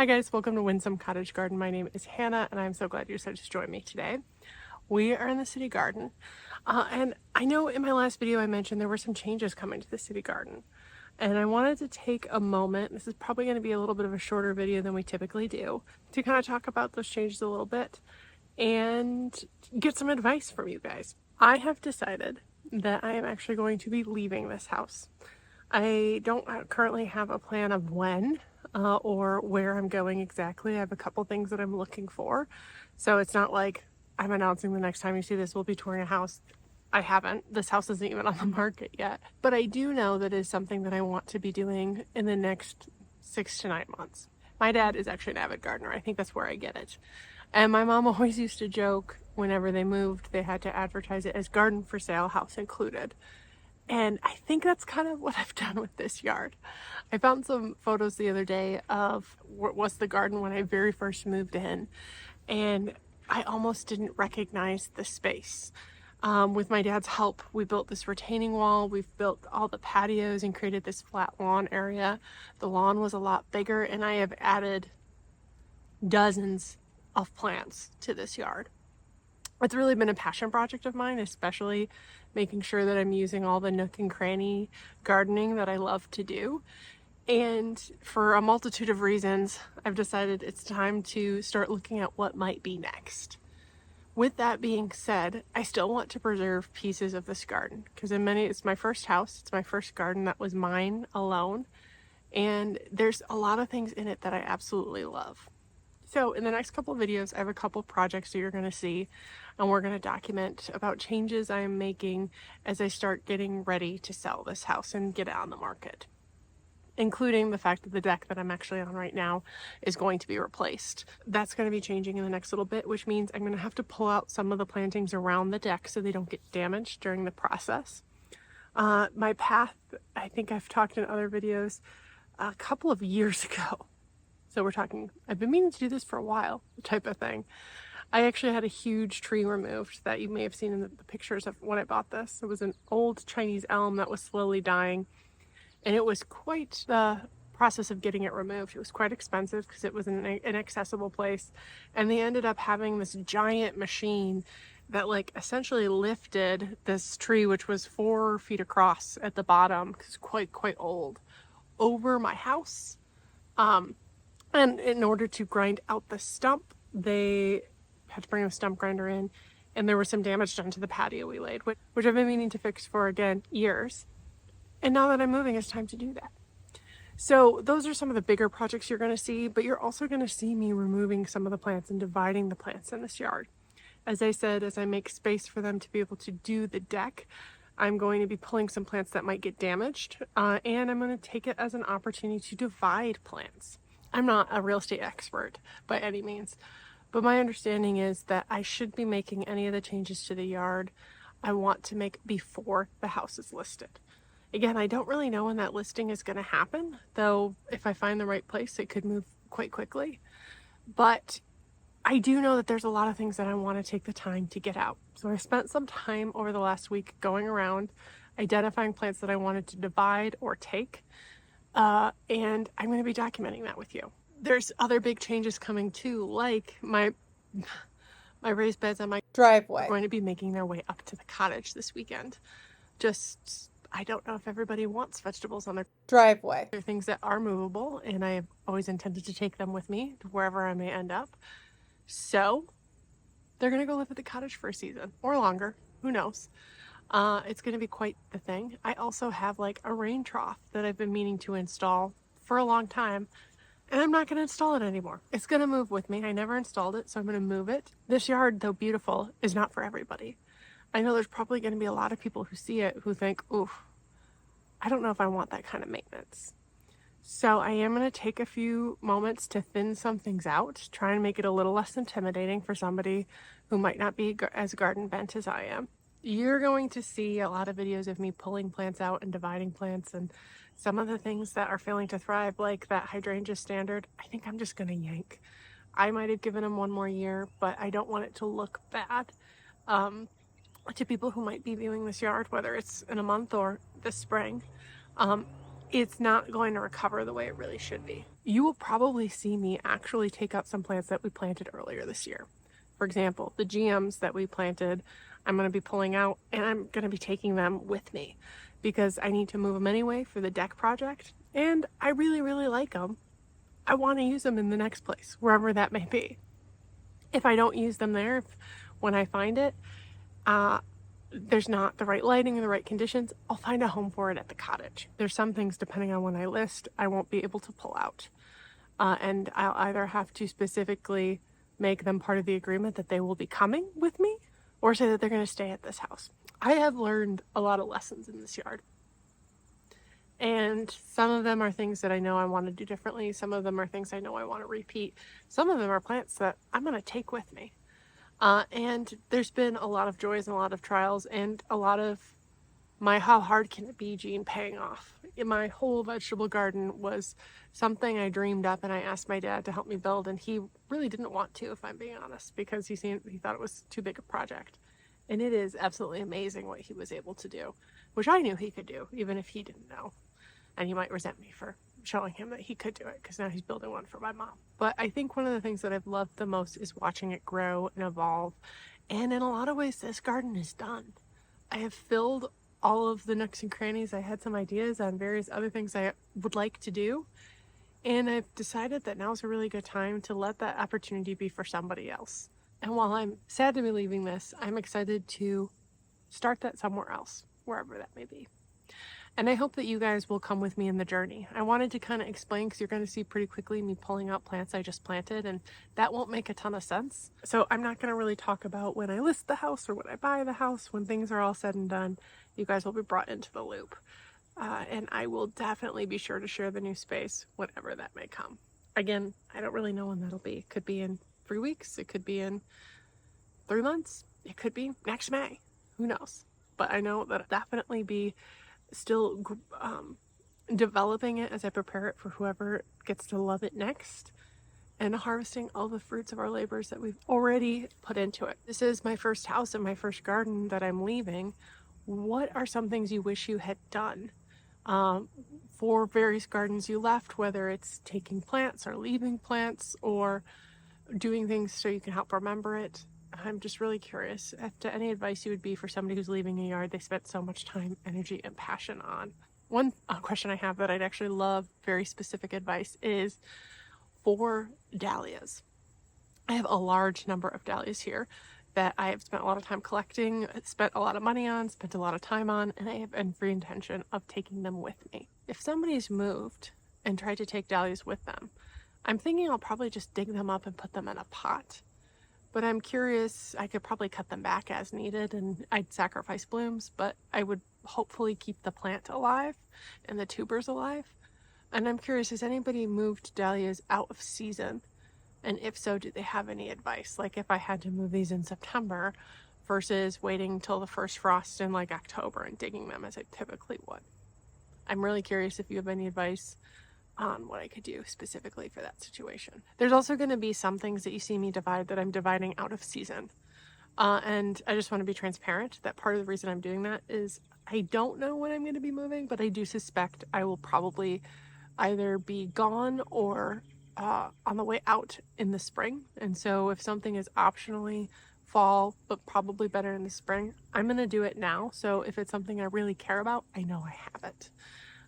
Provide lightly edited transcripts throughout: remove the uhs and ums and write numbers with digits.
Hi guys, welcome to Windsome Cottage Garden. My name is Hannah and I'm so glad you decided to join me today. We are in the city garden and I know in my last video I mentioned there were some changes coming to the city garden and I wanted to take a moment, this is probably going to be a little bit of a shorter video than we typically do, to kind of talk about those changes a little bit and get some advice from you guys. I have decided that I am actually going to be leaving this house. I don't currently have a plan of when or where I'm going exactly. I have a couple things that I'm looking for. So it's not like I'm announcing the next time you see this, we'll be touring a house. I haven't. This house isn't even on the market yet. But I do know that is something that I want to be doing in the next 6 to 9 months. My dad is actually an avid gardener. I think that's where I get it. And my mom always used to joke whenever they moved, they had to advertise it as garden for sale, house included. And I think that's kind of what I've done with this yard. I found some photos the other day of what was the garden when I very first moved in, and I almost didn't recognize the space. With my dad's help, we built this retaining wall, we've built all the patios and created this flat lawn area. The lawn was a lot bigger, and I have added dozens of plants to this yard. It's really been a passion project of mine, especially making sure that I'm using all the nook and cranny gardening that I love to do. And for a multitude of reasons, I've decided it's time to start looking at what might be next. With that being said, I still want to preserve pieces of this garden because it's my first house, it's my first garden that was mine alone. And there's a lot of things in it that I absolutely love. So in the next couple of videos, I have a couple projects that you're going to see, and we're going to document about changes I'm making as I start getting ready to sell this house and get it on the market, including the fact that the deck that I'm actually on right now is going to be replaced. That's going to be changing in the next little bit, which means I'm going to have to pull out some of the plantings around the deck so they don't get damaged during the process. My path, I think I've talked in other videos a couple of years ago. So we're talking, I've been meaning to do this for a while, type of thing. I actually had a huge tree removed that you may have seen in the pictures of when I bought this. It was an old Chinese elm that was slowly dying, and it was quite the process of getting it removed. It was quite expensive because it was in an inaccessible place, and they ended up having this giant machine that essentially lifted this tree, which was 4 feet across at the bottom, because quite old, over my house. And in order to grind out the stump, they had to bring a stump grinder in, and there was some damage done to the patio we laid, which I've been meaning to fix for, again, years. And now that I'm moving, it's time to do that. So those are some of the bigger projects you're going to see, but you're also going to see me removing some of the plants and dividing the plants in this yard. As I said, as I make space for them to be able to do the deck, I'm going to be pulling some plants that might get damaged, and I'm going to take it as an opportunity to divide plants. I'm not a real estate expert by any means, but my understanding is that I should be making any of the changes to the yard I want to make before the house is listed. Again, I don't really know when that listing is going to happen, though if I find the right place, it could move quite quickly. But I do know that there's a lot of things that I want to take the time to get out. So I spent some time over the last week going around, identifying plants that I wanted to divide or take. And I'm going to be documenting that with you. There's other big changes coming too, like my raised beds on my driveway are going to be making their way up to the cottage this weekend. I don't know if everybody wants vegetables on their driveway. There are things that are movable, and I have always intended to take them with me to wherever I may end up. So they're going to go live at the cottage for a season or longer. Who knows? It's going to be quite the thing. I also have a rain trough that I've been meaning to install for a long time, and I'm not going to install it anymore. It's going to move with me. I never installed it, so I'm going to move it. This yard, though beautiful, is not for everybody. I know there's probably going to be a lot of people who see it who think, ooh, I don't know if I want that kind of maintenance. So I am going to take a few moments to thin some things out, try and make it a little less intimidating for somebody who might not be as garden bent as I am. You're going to see a lot of videos of me pulling plants out and dividing plants, and some of the things that are failing to thrive, like that hydrangea standard, I think I'm just going to yank. I might have given them one more year, but I don't want it to look bad to people who might be viewing this yard, whether it's in a month or this spring. it's not going to recover the way it really should be. You will probably see me actually take out some plants that we planted earlier this year. For example, the GMs that we planted, I'm going to be pulling out and I'm going to be taking them with me because I need to move them anyway for the deck project. And I really, really like them. I want to use them in the next place, wherever that may be. If I don't use them there, when I find it, there's not the right lighting or the right conditions, I'll find a home for it at the cottage. There's some things, depending on when I list, I won't be able to pull out. And I'll either have to specifically make them part of the agreement that they will be coming with me or say that they're going to stay at this house. I have learned a lot of lessons in this yard. And some of them are things that I know I want to do differently. Some of them are things I know I want to repeat. Some of them are plants that I'm going to take with me. And there's been a lot of joys and a lot of trials and a lot of my how hard can it be gene paying off. My whole vegetable garden was something I dreamed up and I asked my dad to help me build, and he really didn't want to, if I'm being honest, because he thought it was too big a project. And it is absolutely amazing what he was able to do, which I knew he could do, even if he didn't know. And he might resent me for showing him that he could do it, because now he's building one for my mom. But I think one of the things that I've loved the most is watching it grow and evolve. And in a lot of ways, this garden is done. I have filled all of the nooks and crannies. I had some ideas on various other things I would like to do. And I've decided that now's a really good time to let that opportunity be for somebody else. And while I'm sad to be leaving this, I'm excited to start that somewhere else, wherever that may be. And I hope that you guys will come with me in the journey. I wanted to kind of explain, because you're going to see pretty quickly me pulling out plants I just planted, and that won't make a ton of sense. So I'm not going to really talk about when I list the house or when I buy the house. When things are all said and done, you guys will be brought into the loop. And I will definitely be sure to share the new space whenever that may come. Again, I don't really know when that'll be. It could be in 3 weeks. It could be in 3 months. It could be next May. Who knows? But I know that it'll definitely be still developing it as I prepare it for whoever gets to love it next, and harvesting all the fruits of our labors that we've already put into it. This is my first house and my first garden that I'm leaving. What are some things you wish you had done for various gardens you left, whether it's taking plants or leaving plants or doing things so you can help remember it? I'm just really curious as to any advice you would be for somebody who's leaving a yard they spent so much time, energy, and passion on. One question I have that I'd actually love very specific advice is for dahlias. I have a large number of dahlias here that I have spent a lot of time collecting, spent a lot of money on, spent a lot of time on, and I have every intention of taking them with me. If somebody's moved and tried to take dahlias with them, I'm thinking I'll probably just dig them up and put them in a pot. But I'm curious, I could probably cut them back as needed and I'd sacrifice blooms, but I would hopefully keep the plant alive and the tubers alive. And I'm curious, has anybody moved dahlias out of season? And if so, do they have any advice? Like if I had to move these in September versus waiting till the first frost in like October and digging them as I typically would. I'm really curious if you have any advice on what I could do specifically for that situation. There's also going to be some things that you see me divide that I'm dividing out of season. And I just want to be transparent that part of the reason I'm doing that is I don't know when I'm going to be moving, but I do suspect I will probably either be gone or on the way out in the spring. And so if something is optionally fall, but probably better in the spring, I'm going to do it now. So if it's something I really care about, I know I have it.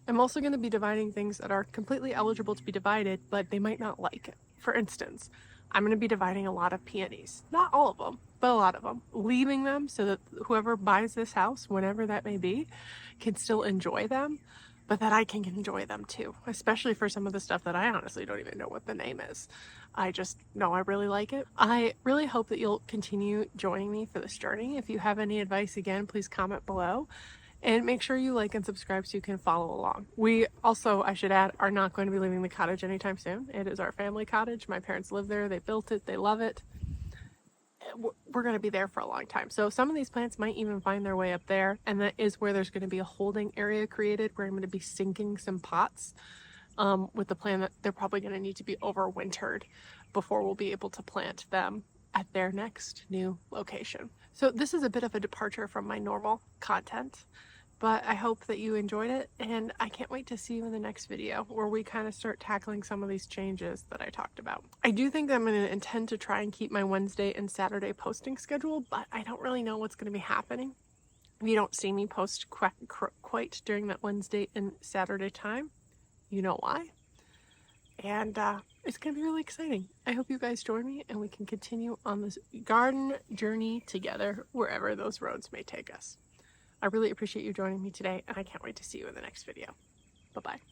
I'm also going to be dividing things that are completely eligible to be divided, but they might not like it. For instance, I'm going to be dividing a lot of peonies. Not all of them, but a lot of them. Leaving them so that whoever buys this house, whenever that may be, can still enjoy them, but that I can enjoy them too. Especially for some of the stuff that I honestly don't even know what the name is. I just know I really like it. I really hope that you'll continue joining me for this journey. If you have any advice, again, please comment below. And make sure you like and subscribe so you can follow along. We also, I should add, are not going to be leaving the cottage anytime soon. It is our family cottage. My parents live there. They built it. They love it. We're going to be there for a long time. So some of these plants might even find their way up there. And that is where there's going to be a holding area created where I'm going to be sinking some pots with the plan that they're probably going to need to be overwintered before we'll be able to plant them at their next new location. So this is a bit of a departure from my normal content, But I hope that you enjoyed it, and I can't wait to see you in the next video where we kind of start tackling some of these changes that I talked about. I do think that I'm going to intend to try and keep my Wednesday and Saturday posting schedule, but I don't really know what's going to be happening. If you don't see me post quite during that Wednesday and Saturday time, you know why. And it's going to be really exciting. I hope you guys join me and we can continue on this garden journey together wherever those roads may take us. I really appreciate you joining me today, and I can't wait to see you in the next video. Bye-bye.